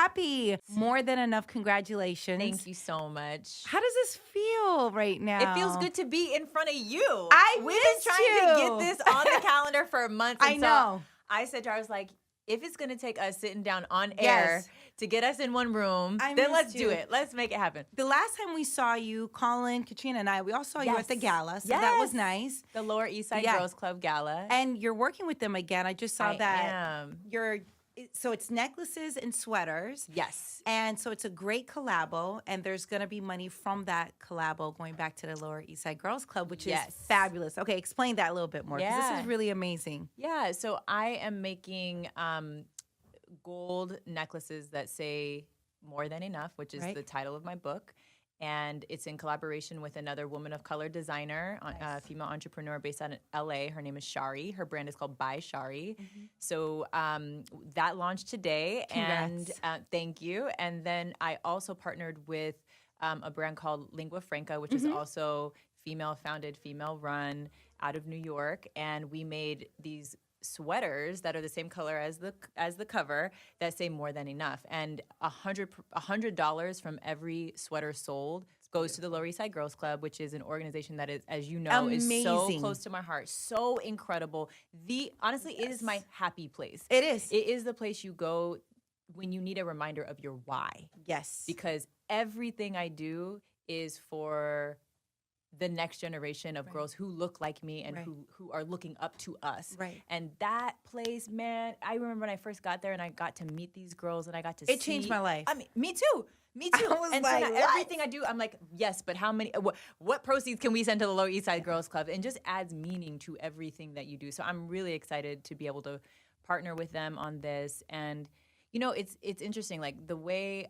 happy. More than enough. Congratulations. Thank you so much. How does this feel right now? It feels good to be in front of you. We've been missed trying you. to get this on the calendar for months. I know. I said to her, I was like, if it's going to take us sitting down on air to get us in one room, then let's do it. Let's make it happen. The last time we saw you, Colin, Katrina, and I, we all saw you at the gala, so that was nice. The Lower Eastside Girls Club gala. And you're working with them again. I just saw that. Am. So it's necklaces and sweaters. Yes. And so it's a great collabo, and there's going to be money from that collabo going back to the Lower Eastside Girls Club, which is fabulous. Okay, explain that a little bit more, because this is really amazing. Yeah, so I am making gold necklaces that say "More Than Enough," which is the title of my book. And it's in collaboration with another woman of color designer, a female entrepreneur based out in LA. Her name is Shari. Her brand is called By Shari. So that launched today. Congrats. And thank you. And then I also partnered with a brand called Lingua Franca, which is also female-founded, female-run out of New York. And we made these sweaters that are the same color as the cover that say "More Than Enough," and $100 from every sweater sold goes to the Lower Eastside Girls Club, which is an organization that is, as you know, is so close to my heart, so incredible. Honestly, it is my happy place. It is. It is the place you go when you need a reminder of your why. Yes. Because everything I do is for the next generation of girls who look like me and who are looking up to us. Right. And that place, man, I remember when I first got there and I got to meet these girls and I got to see. It changed my life. I mean, me too. Me too. I was and like, so now everything I do, I'm like, yes, but how many, what proceeds can we send to the Lower Eastside Girls Club? And just adds meaning to everything that you do. So I'm really excited to be able to partner with them on this. And you know, it's interesting. Like the way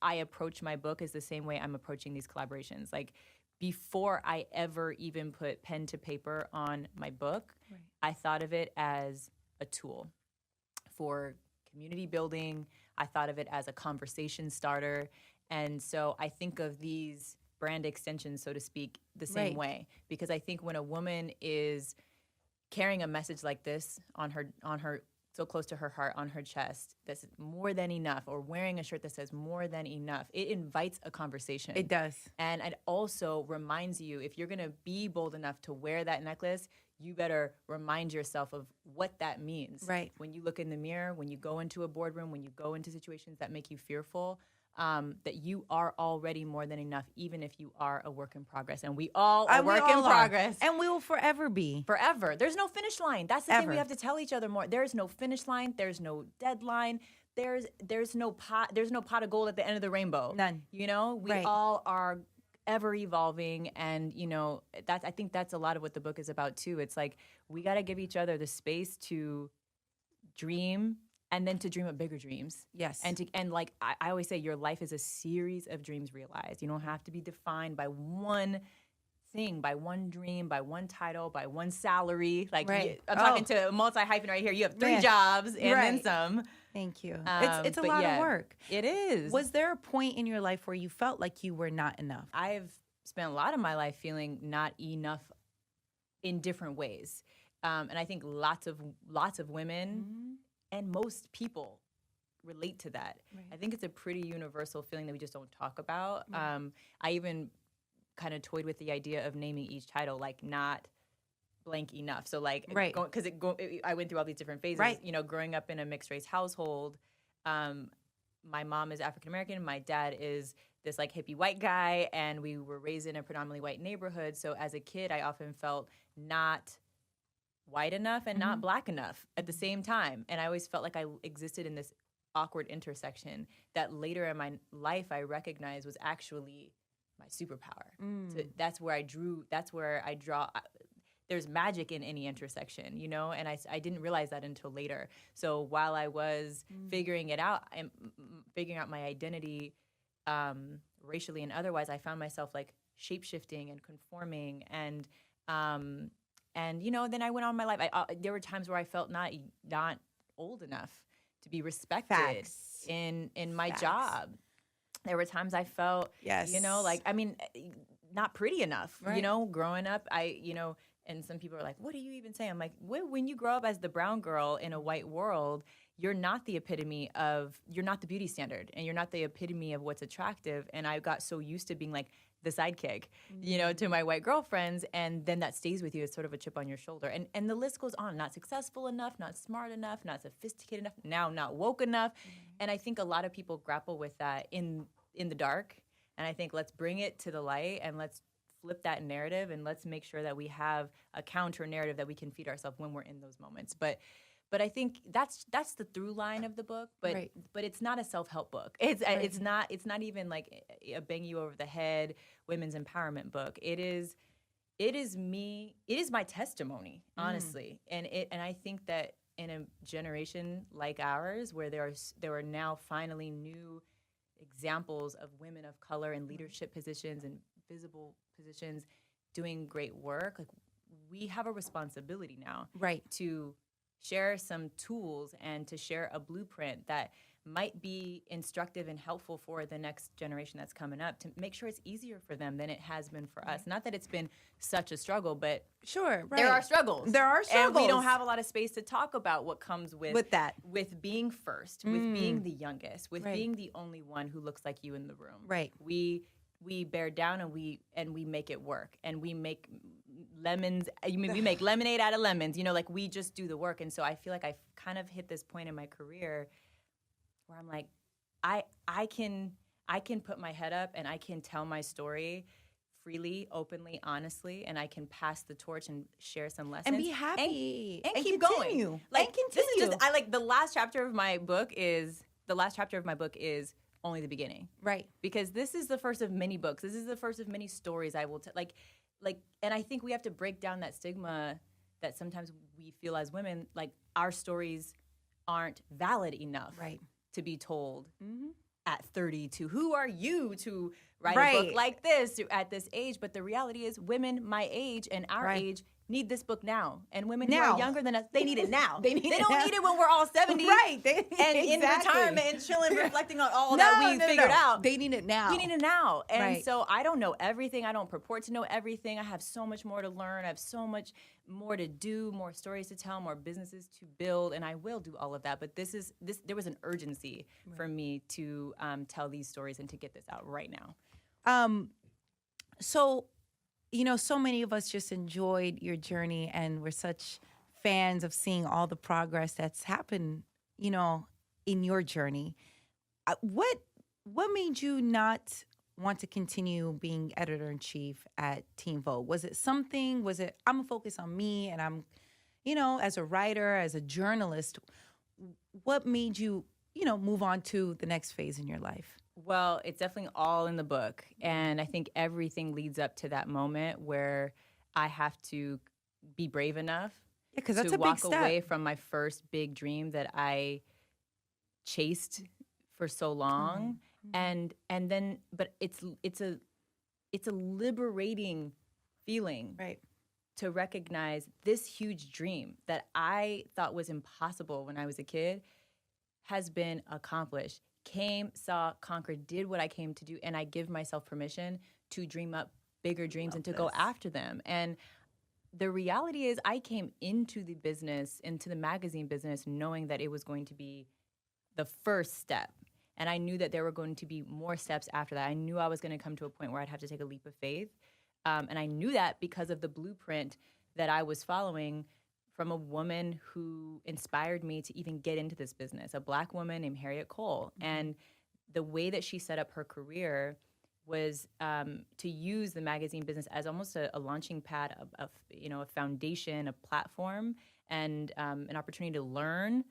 I approach my book is the same way I'm approaching these collaborations. Like, before I ever even put pen to paper on my book, I thought of it as a tool for community building. I thought of it as a conversation starter. And so I think of these brand extensions, so to speak, the same way. Because I think when a woman is carrying a message like this on her so close to her heart, on her chest, that's more than enough, or wearing a shirt that says "More Than Enough," it invites a conversation. It does. And it also reminds you, if you're going to be bold enough to wear that necklace, you better remind yourself of what that means. Right. When you look in the mirror, when you go into a boardroom, when you go into situations that make you fearful, that you are already more than enough, even if you are a work in progress. And we all are work in progress. And we will forever be. Forever. There's no finish line. That's the thing we have to tell each other more. There's no finish line. There's no deadline. There's no pot of gold at the end of the rainbow. None. You know, we all are ever evolving, and you know, I think that's a lot of what the book is about too. It's like we got to give each other the space to dream, and then to dream up bigger dreams. Yes. And like I always say, your life is a series of dreams realized. You don't have to be defined by one thing, by one dream, by one title, by one salary. Like I'm talking to a multi-hyphen right here. You have 3 jobs and then some. Thank you. It's a lot of work. It is. Was there a point in your life where you felt like you were not enough? I've spent a lot of my life feeling not enough in different ways. And I think lots of women and most people relate to that. Right. I think it's a pretty universal feeling that we just don't talk about. I even kind of toyed with the idea of naming each title like not blank enough. So like, because I went through all these different phases. Right. You know, growing up in a mixed race household, my mom is African American, my dad is this like hippie white guy, and we were raised in a predominantly white neighborhood. So as a kid, I often felt not white enough and not black enough at the same time. And I always felt like I existed in this awkward intersection that later in my life I recognized was actually my superpower. So that's where I draw. There's magic in any intersection, you know, and I didn't realize that until later. So while I was figuring it out and figuring out my identity racially and otherwise, I found myself like shape-shifting and conforming and you know, then I went on my life. There were times where I felt not old enough to be respected in my job. There were times I felt, you know, like, I mean, not pretty enough. You know, growing up, And some people are like, what are you even saying? I'm like, when you grow up as the brown girl in a white world, you're not the beauty standard, and you're not the epitome of what's attractive. And I got so used to being like the sidekick, to my white girlfriends. And then that stays with you. It's sort of a chip on your shoulder. And the list goes on. Not successful enough, not smart enough, not sophisticated enough, now not woke enough. And I think a lot of people grapple with that in the dark. And I think let's bring it to the light, and let's flip that narrative, and let's make sure that we have a counter narrative that we can feed ourselves when we're in those moments. But I think that's the through line of the book. But it's not a self-help book. It's not even like a bang you over the head women's empowerment book. It is me. It is my testimony, honestly. And I think that in a generation like ours, where there are now finally new examples of women of color in leadership positions and visible positions doing great work, like, we have a responsibility now to share some tools and to share a blueprint that might be instructive and helpful for the next generation that's coming up, to make sure it's easier for them than it has been for us. Not that it's been such a struggle, but there are struggles. And we don't have a lot of space to talk about what comes with that. With being first, with being the youngest, with being the only one who looks like you in the room. Right. We bear down, and we make it work, and we make we make lemonade out of lemons. Like, we just do the work. And so I feel like I've kind of hit this point in my career where I'm like, I can put my head up, and I can tell my story freely, openly, honestly, and I can pass the torch and share some lessons and be happy and keep continue. Going. Like, and continue. This is just, I like the last chapter of my book is only the beginning. Right. Because this is the first of many books. This is the first of many stories I will tell. And I think we have to break down that stigma that sometimes we feel as women, like, our stories aren't valid enough to be told at 32. Who are you to write a book like this at this age? But the reality is, women my age and our age need this book now. And women who are younger than us, they need it now. They don't need it when we're all 70. Right. And in retirement and chilling, reflecting on all that we figured out. They need it now. We need it now. And so I don't know everything. I don't purport to know everything. I have so much more to learn. I have so much more to do, more stories to tell, more businesses to build, and I will do all of that. But there was an urgency for me to tell these stories and to get this out right now. So many of us just enjoyed your journey, and we're such fans of seeing all the progress that's happened, in your journey. What made you not want to continue being editor-in-chief at Teen Vogue? Was it I'm gonna focus on me, and I'm, as a writer, as a journalist, what made you, move on to the next phase in your life? Well, it's definitely all in the book. And I think everything leads up to that moment where I have to be brave enough to walk away from my first big dream that I chased for so long. And then, but it's a liberating feeling to recognize this huge dream that I thought was impossible when I was a kid has been accomplished. Came, saw, conquered, did what I came to do, and I give myself permission to dream up bigger dreams and to go after them. And the reality is, I came into the magazine business, knowing that it was going to be the first step. And I knew that there were going to be more steps after that. I knew I was going to come to a point where I'd have to take a leap of faith. And I knew that because of the blueprint that I was following from a woman who inspired me to even get into this business, a Black woman named Harriet Cole. And the way that she set up her career was to use the magazine business as almost a launching pad, a foundation, a platform, and an opportunity to learn.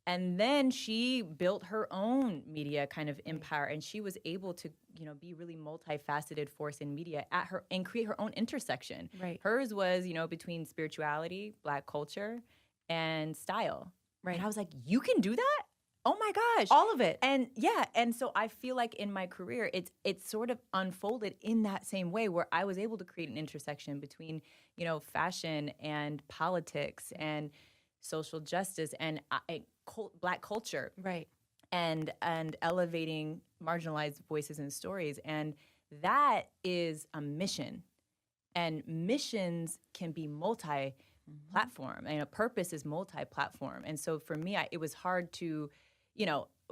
And then she built her own media kind of empire, and she was able to, be really multifaceted force in media and create her own intersection. Right. Hers was, between spirituality, Black culture, and style. Right. And I was like, you can do that? Oh my gosh. All of it. And so I feel like in my career, it's sort of unfolded in that same way, where I was able to create an intersection between, fashion and politics and social justice and Black culture, right, and elevating marginalized voices and stories. And that is a mission And missions can be multi-platform, and a purpose is multi-platform. And so for me, it was hard to,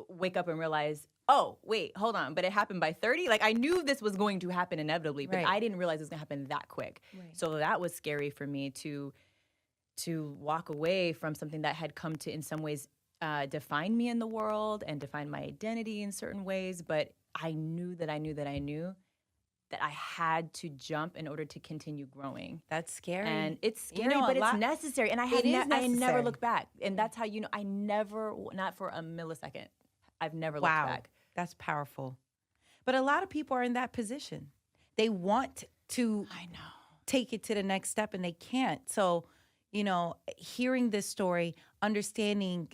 wake up and realize, oh, wait, hold on, but it happened by 30? Like, I knew this was going to happen inevitably, but Right. I didn't realize it was going to happen that quick. Right. So that was scary for me to walk away from something that had come to, in some ways, define me in the world and define my identity in certain ways. But I knew that I had to jump in order to continue growing. That's scary. And it's scary, but it's necessary. And I never looked back. And that's how I never, not for a millisecond, I've never looked back. That's powerful. But a lot of people are in that position. They want to take it to the next step and they can't. So, hearing this story, understanding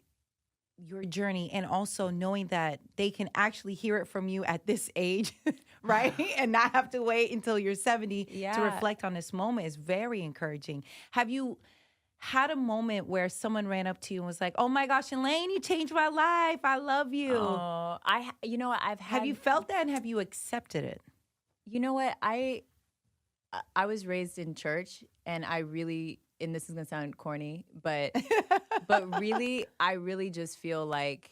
your journey, and also knowing that they can actually hear it from you at this age, right? And not have to wait until you're 70 to reflect on this moment is very encouraging. Have you had a moment where someone ran up to you and was like, "Oh my gosh, Elaine, you changed my life. I love you." Oh, I've had. Have you felt that and have you accepted it? You know what? I was raised in church, and I really, and this is gonna sound corny, but really, I really just feel like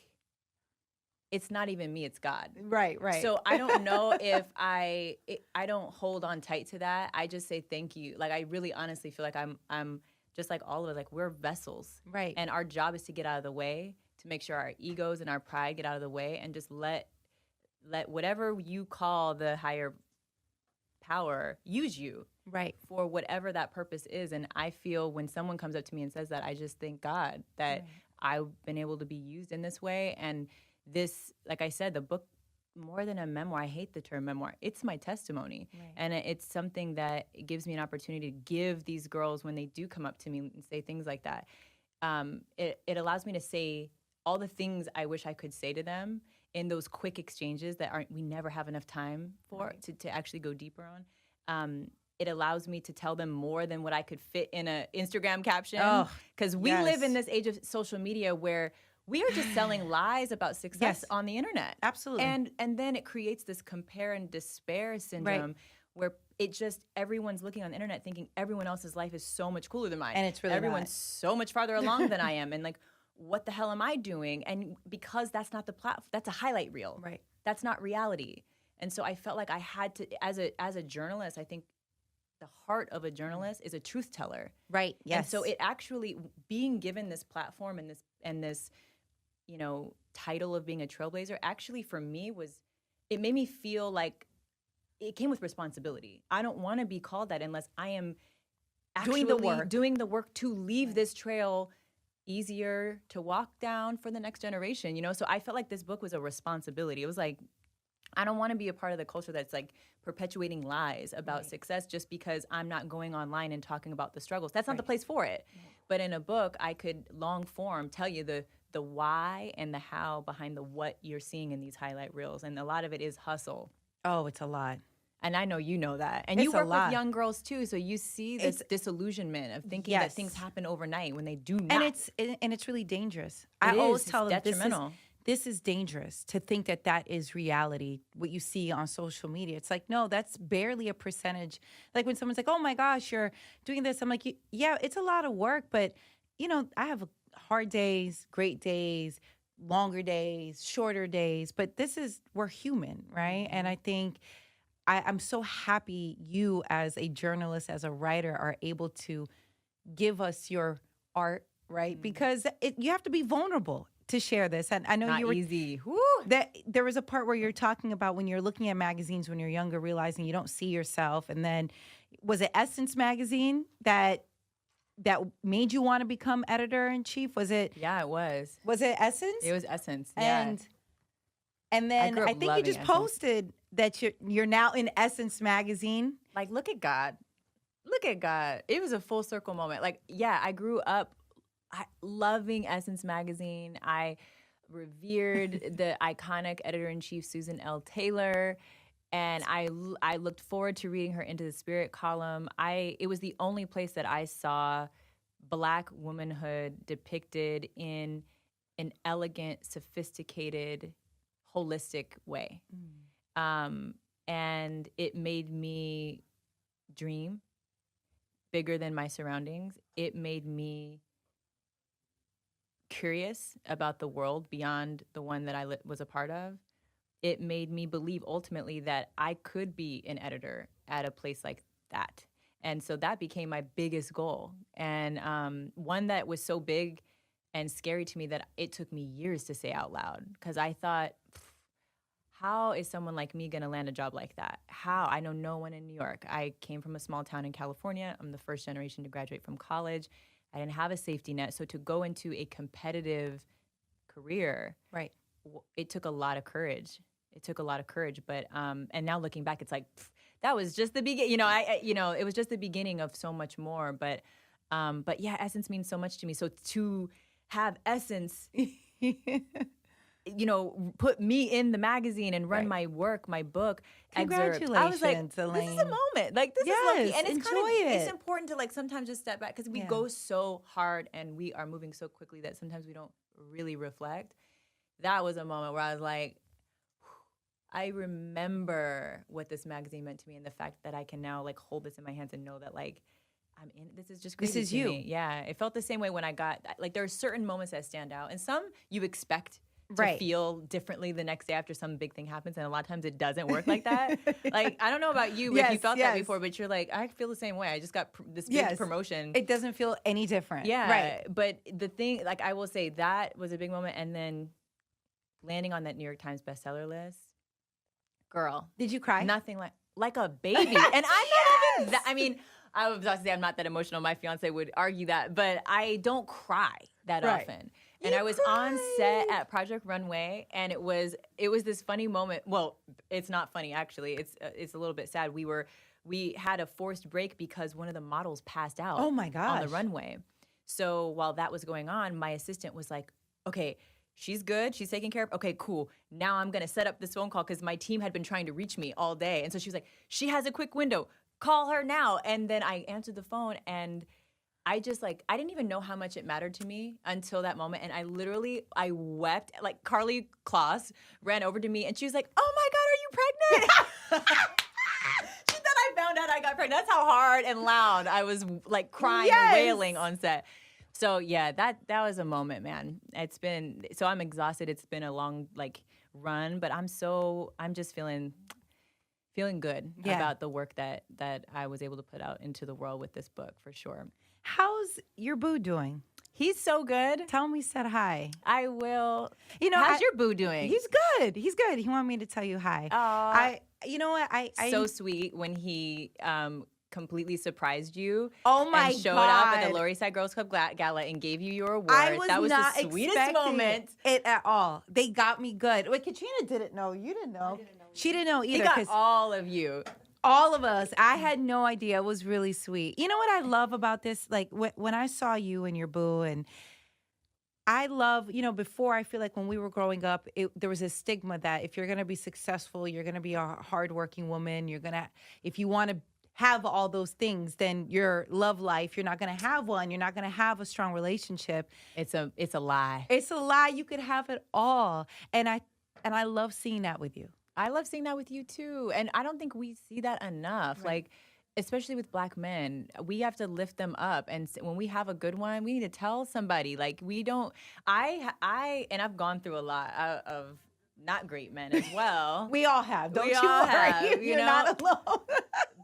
it's not even me, it's God. Right. So I don't know if I don't hold on tight to that. I just say thank you. Like, I really honestly feel like I'm just like all of us, like, we're vessels. Right. And our job is to get out of the way, to make sure our egos and our pride get out of the way, and just let whatever you call the higher power use you. Right. For whatever that purpose is. And I feel when someone comes up to me and says that, I just thank God that I've been able to be used in this way. And this, like I said, the book, more than a memoir, I hate the term memoir, it's my testimony. Right. And it's something that gives me an opportunity to give these girls, when they do come up to me and say things like that, it allows me to say all the things I wish I could say to them in those quick exchanges that we never have enough time for, to actually go deeper on. It allows me to tell them more than what I could fit in an Instagram caption. Because we live in this age of social media where we are just selling lies about success on the internet. Absolutely. And then it creates this compare and despair syndrome where it just, everyone's looking on the internet thinking everyone else's life is so much cooler than mine. And it's really everyone's so much farther along than I am. And like, what the hell am I doing? And because that's not the platform, that's a highlight reel. Right. That's not reality. And so I felt like I had to, as a journalist, I think the heart of a journalist is a truth teller. Right. Yes. And so it actually, being given this platform and this title of being a trailblazer, actually for me it made me feel like it came with responsibility. I don't want to be called that unless I am actually doing the work to leave this trail easier to walk down for the next generation. So I felt like this book was a responsibility. It was like, I don't want to be a part of the culture that's like perpetuating lies about success just because I'm not going online and talking about the struggles. That's not the place for it. But in a book, I could long form tell you the why and the how behind the what you're seeing in these highlight reels. And a lot of it is hustle. Oh, it's a lot. And I know you know that. And it's you work with young girls too, so you see this disillusionment of thinking that things happen overnight when they do not. And it's really dangerous. I always tell them detrimental. This is dangerous to think that is reality, what you see on social media. It's like, no, that's barely a percentage. Like when someone's like, oh my gosh, you're doing this. I'm like, yeah, it's a lot of work, but I have hard days, great days, longer days, shorter days, but we're human, right? And I think I'm so happy you as a journalist, as a writer, are able to give us your art, right? Because you have to be vulnerable to share this. And I know not you were easy. That there was a part where you're talking about when you're looking at magazines when you're younger, realizing you don't see yourself. And then was it Essence magazine that made you want to become editor-in-chief? Was it? Yeah, it was. Was it Essence? It was Essence. Yeah. And then I think you just posted that you're now in Essence magazine. Like, look at God. Look at God. It was a full circle moment. Like, yeah, I grew up loving Essence magazine. I revered the iconic editor-in-chief Susan L. Taylor, and I looked forward to reading her Into the Spirit column. It was the only place that I saw Black womanhood depicted in an elegant, sophisticated, holistic way. And it made me dream. bigger than my surroundings. It made me curious about the world beyond the one that I was a part of. It made me believe ultimately that I could be an editor at a place like that. And so that became my biggest goal. And one that was so big and scary to me that it took me years to say out loud, because I thought, how is someone like me going to land a job like that? How? I know no one in New York. I came from a small town in California. I'm the first generation to graduate from college. I didn't have a safety net. So to go into a competitive career, Right. It took a lot of courage. But and now looking back, it's like that was just the beginning. It was just the beginning of so much more. But yeah, Essence means so much to me. So to have Essence, put me in the magazine and run my work, my book, Congratulations, excerpt. I was like, Elaine. this is a moment. Like, this is lucky. And it's it's important to, like, sometimes just step back, because we go so hard and we are moving so quickly that sometimes we don't really reflect. That was a moment where I was like, I remember what this magazine meant to me, and the fact that I can now, like, hold this in my hands and know that, like, I'm in. This is just crazy. This is to you. me. Yeah, it felt the same way when I got, like, there are certain moments that stand out, and some you expect to feel differently the next day after some big thing happens, and a lot of times it doesn't work like that. Like, I don't know about you, if you felt that before, but you're like, I feel the same way. I just got this big promotion. It doesn't feel any different. Yeah, right. But the thing, like, I will say that was a big moment, and then landing on that New York Times bestseller list, girl. Did you cry? Nothing like a baby. And I'm not even that. I mean, I was about to say I'm not that emotional. My fiance would argue that, but I don't cry that often. And I was on set at Project Runway, and it was this funny moment. Well, it's not funny, actually. It's a little bit sad. We had a forced break because one of the models passed out. Oh my gosh. On the runway. So while that was going on, my assistant was like, okay, she's good. She's taken care of. Okay, cool. Now I'm going to set up this phone call, because my team had been trying to reach me all day. And so she was like, she has a quick window. Call her now. And then I answered the phone, and I just, like, I didn't even know how much it mattered to me until that moment. And I wept. Like, Carly Kloss ran over to me, and she was like, oh my God, are you pregnant? She thought I found out I got pregnant. That's how hard and loud I was, like, crying and wailing on set. So yeah, that was a moment, man. So I'm exhausted. It's been a long, like, run, but I'm just feeling good about the work that I was able to put out into the world with this book, for sure. How's your boo doing? He's so good. Tell him we said hi. I will. How's your boo doing? He's good. He wanted me to tell you hi. You know what? I so sweet when he completely surprised you. Oh my and showed up at the Lower Eastside Girls Club gala and gave you your award. That was not the sweetest moment. It at all. They got me good. Wait, Katrina didn't know. You didn't know. She didn't know either. He got all of you. All of us. I had no idea. It was really sweet. You know what I love about this? Like, when I saw you and your boo, and I love, before, I feel like when we were growing up, there was a stigma that if you're going to be successful, you're going to be a hardworking woman. If you want to have all those things, then your love life, you're not going to have one. You're not going to have a strong relationship. It's a lie. It's a lie. You could have it all. And I love seeing that with you. I love seeing that with you too. And I don't think we see that enough. Right. Like, especially with Black men, we have to lift them up. And when we have a good one, we need to tell somebody. Like, we don't, and I've gone through a lot of not great men as well. We all have. Don't you worry. You're not alone.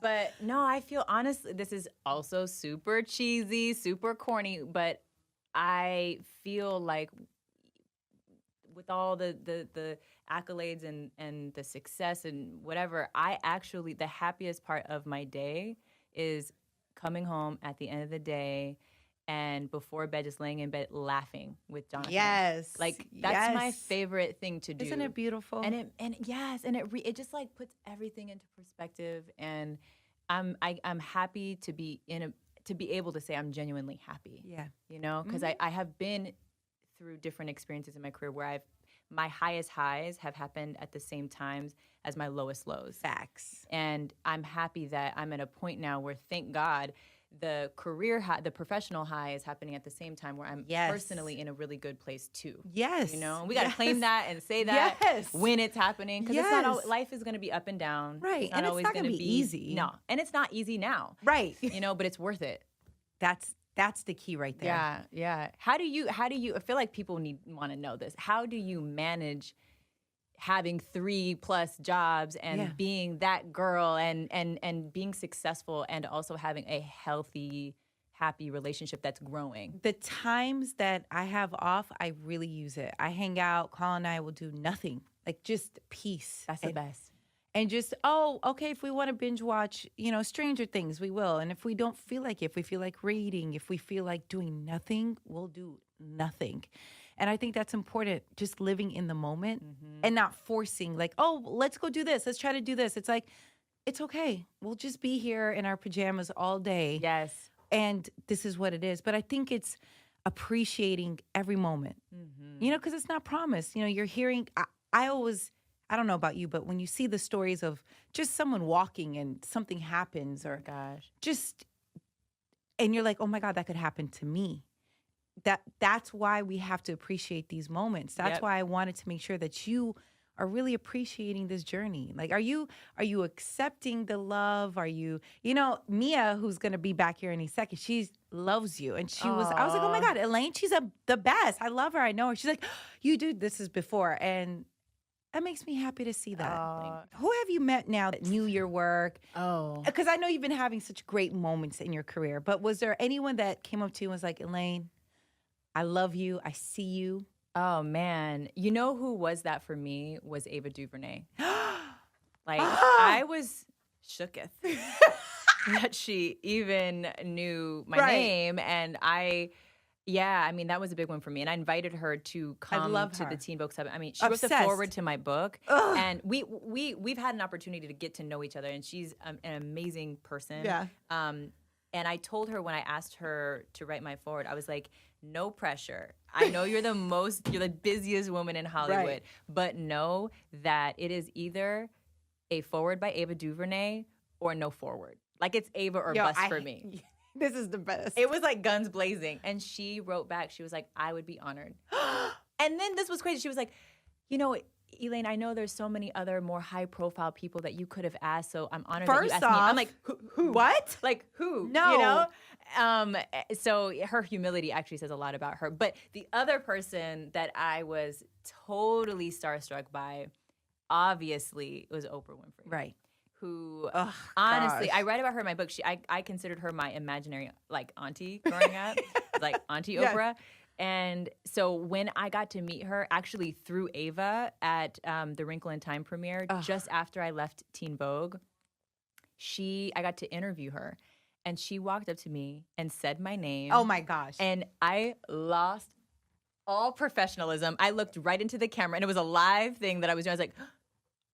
But no, I feel, honestly, this is also super cheesy, super corny, but I feel like with all the accolades and the success and whatever, the happiest part of my day is coming home at the end of the day and before bed, just laying in bed laughing with Jonathan. Yes. Like, that's my favorite thing to do. Isn't it beautiful? And it just, like, puts everything into perspective, and I'm happy to be able to say I'm genuinely happy. Yeah. Because I have been through different experiences in my career where my highest highs have happened at the same times as my lowest lows. Facts. And I'm happy that I'm at a point now where, thank God, the career high, the professional high is happening at the same time where I'm Yes. personally in a really good place too. Yes. You know, we got to Yes. claim that and say that Yes. when it's happening, because it's Yes. life is going to be up and down. Right. And it's always not gonna gonna be easy. No, and it's not easy now. Right. You know, but it's worth it. That's the key right there. Yeah, yeah. How do you? I feel like people want to know this. How do you manage having 3+ jobs and being that girl and being successful and also having a healthy, happy relationship that's growing? The times that I have off, I really use it. I hang out. Colin and I will do nothing, like just peace. That's the best. And just, okay, if we want to binge watch, Stranger Things, we will. And if we don't feel like it, if we feel like reading, if we feel like doing nothing, we'll do nothing. And I think that's important, just living in the moment and not forcing, like, let's go do this. Let's try to do this. It's like, it's okay. We'll just be here in our pajamas all day. Yes. And this is what it is. But I think it's appreciating every moment, because it's not promised. You're hearing, I don't know about you, but when you see the stories of just someone walking and something happens or and you're like, oh my God, that could happen to me. That's why we have to appreciate these moments. That's why I wanted to make sure that you are really appreciating this journey. Like, are you accepting the love? Are you, Mia, who's going to be back here any second, she loves you. And I was like, oh my God, Elaine, she's the best. I love her. I know her. She's like, you do, this is before. And that makes me happy to see that. Who have you met now that knew your work? Because I know you've been having such great moments in your career, but was there anyone that came up to you and was like, Elaine, I love you, I see you? Oh, man. You know who was that for me was Ava DuVernay. I was shooketh that she even knew my name. And that was a big one for me. And I invited her to come to the Teen Vogue Summit. I mean, she wrote the foreword to my book. And we've had an opportunity to get to know each other. And she's an amazing person. Yeah. And I told her when I asked her to write my foreword, I was like, no pressure. I know you're the busiest woman in Hollywood, but know that it is either a foreword by Ava DuVernay or no foreword. Like, it's Ava or bust for me. This is the best. It was like guns blazing. And she wrote back, she was like, I would be honored. And then this was crazy. She was like, Elaine, I know there's so many other more high profile people that you could have asked, so I'm honored that you asked me. I'm like, who? What? Like, who? No. So her humility actually says a lot about her. But the other person that I was totally starstruck by, obviously, was Oprah Winfrey. Right. Who, honestly, I write about her in my book. I considered her my imaginary, auntie growing up, like Auntie Oprah. And so when I got to meet her, actually through Ava at the Wrinkle in Time premiere, just after I left Teen Vogue, I got to interview her. And she walked up to me and said my name. Oh, my gosh. And I lost all professionalism. I looked right into the camera, and it was a live thing that I was doing. I was like,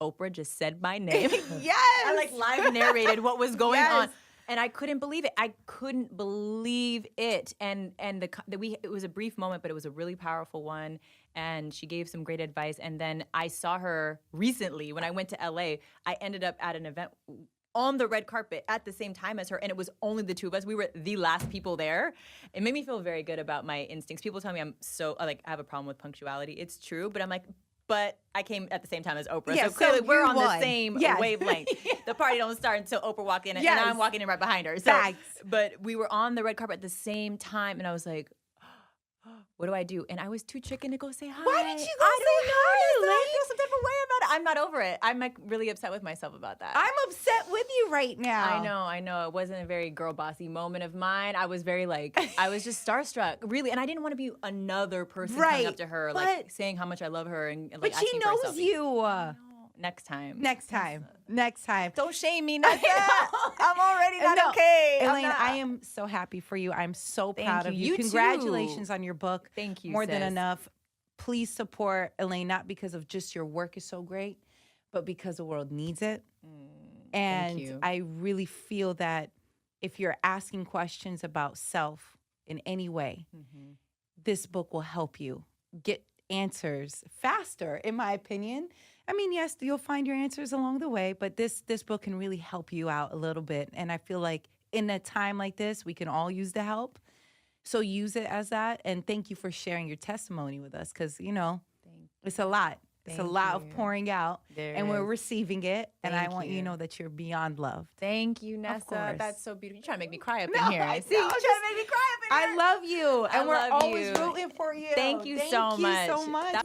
Oprah just said my name. Yes. I live narrated what was going on. And I couldn't believe it. I couldn't believe it. And it was a brief moment, but it was a really powerful one. And she gave some great advice. And then I saw her recently when I went to LA. I ended up at an event on the red carpet at the same time as her, and it was only the two of us. We were the last people there. It made me feel very good about my instincts. People tell me I'm so, I have a problem with punctuality. It's true, but I'm like, but I came at the same time as Oprah. Yeah, so clearly we're on the same Yes. wavelength. The party don't start until Oprah walks in, and I'm walking in right behind her. So, Facts. but we were on the red carpet at the same time, and I was like, what do I do? And I was too chicken to go say hi. Why did you go I say hi, don't know. I Elaine? feel some type of way about it. I'm not over it. I'm really upset with myself about that. I'm upset with you right now. I know. It wasn't a very girl bossy moment of mine. I was very I was just starstruck, really. And I didn't want to be another person coming up to her, saying how much I love her and but she knows you. Next time. Next time. Don't shame me, Nessa. I'm already not okay. Elaine, I am so happy for you. I'm so proud of you. Congratulations on your book. Thank you, More than enough. Please support Elaine, not because of just your work is so great, but because the world needs it. And thank you. I really feel that if you're asking questions about self in any way, this book will help you get answers faster, in my opinion. I mean, yes, you'll find your answers along the way, but this book can really help you out a little bit. And I feel like in a time like this, we can all use the help. So use it as that. And thank you for sharing your testimony with us because, it's a lot. It's a lot of pouring out, and we're receiving it. And I want you to know that you're beyond loved. Thank you, Nessa. course. That's so beautiful. You're trying to make me cry up in here. I See, know, you're trying to make me cry up in here. I love you, and we're love always you. rooting for you. Thank you so much. So much.